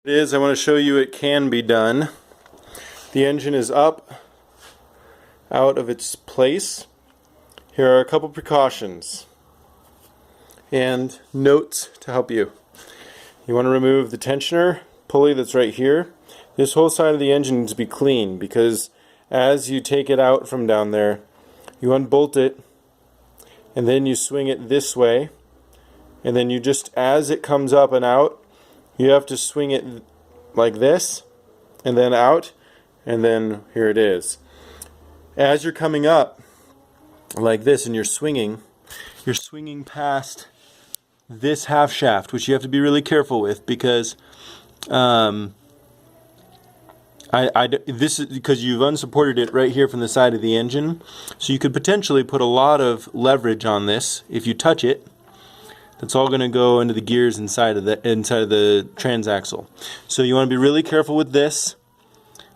It is, I want to show you it can be done. The engine is up, out of its place. Here are a couple precautions and notes to help you. You want to remove the tensioner pulley that's right here. This whole side of the engine needs to be clean because as you take it out from down there, you unbolt it and then you swing it this way, and then you just, as it comes up and out, you have to swing it like this and then out, and then here it is. As you're coming up like this and you're swinging past this half shaft, which you have to be really careful with because this is because you've unsupported it right here from the side of the engine, so you could potentially put a lot of leverage on this. If you touch it, that's all going to go into the gears inside of the transaxle. So you want to be really careful with this.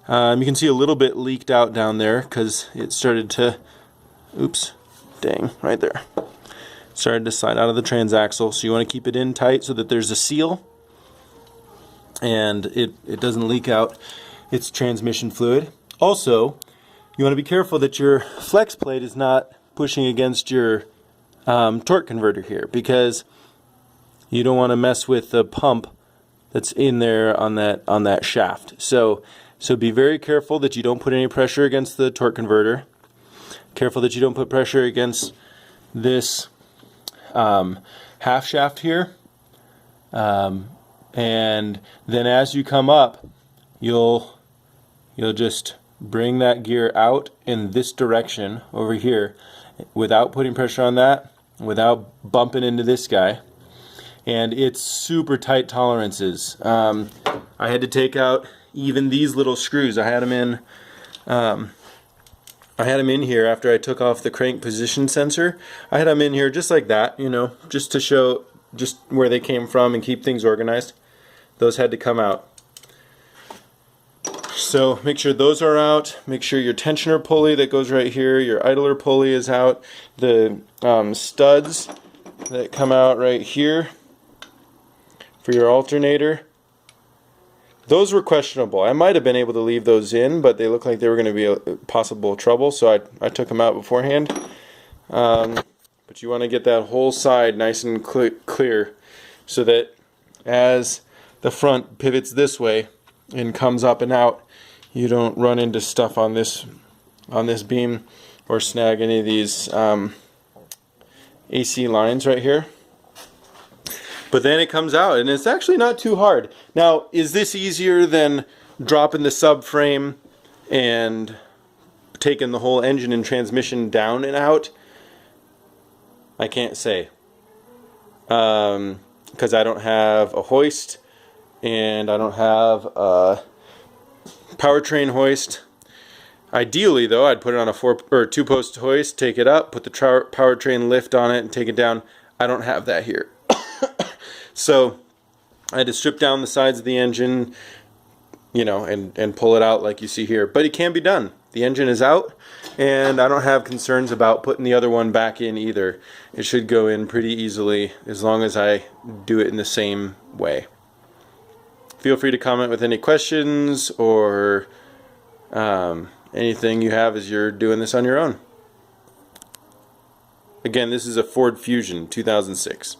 You can see a little bit leaked out down there because it started to, oops, dang, right there. Started to slide out of the transaxle. So you want to keep it in tight so that there's a seal and it doesn't leak out its transmission fluid. Also, you want to be careful that your flex plate is not pushing against your torque converter here, because you don't want to mess with the pump that's in there on that shaft. So be very careful that you don't put any pressure against the torque converter. Careful that you don't put pressure against this half shaft here. And then as you come up, you'll just bring that gear out in this direction over here without putting pressure on that, without bumping into this guy. And it's super tight tolerances. I had to take out even these little screws. I had them in here after I took off the crank position sensor. I had them in here just like that, just to show just where they came from and keep things organized. Those had to come out. So make sure those are out. Make sure your tensioner pulley that goes right here, your idler pulley is out. The studs that come out right here for your alternator, those were questionable. I might have been able to leave those in, but they look like they were going to be a possible trouble, so I took them out beforehand. But you want to get that whole side nice and clear so that as the front pivots this way and comes up and out, you don't run into stuff on this beam or snag any of these AC lines right here. But then it comes out, and it's actually not too hard. Now, is this easier than dropping the subframe and taking the whole engine and transmission down and out? I can't say, because I don't have a hoist and I don't have a powertrain hoist. Ideally, though, I'd put it on a 2-post hoist, take it up, put the powertrain lift on it, and take it down. I don't have that here. So I had to strip down the sides of the engine, and pull it out like you see here. But it can be done. The engine is out, and I don't have concerns about putting the other one back in either. It should go in pretty easily as long as I do it in the same way. Feel free to comment with any questions or anything you have as you're doing this on your own. Again, this is a Ford Fusion 2006.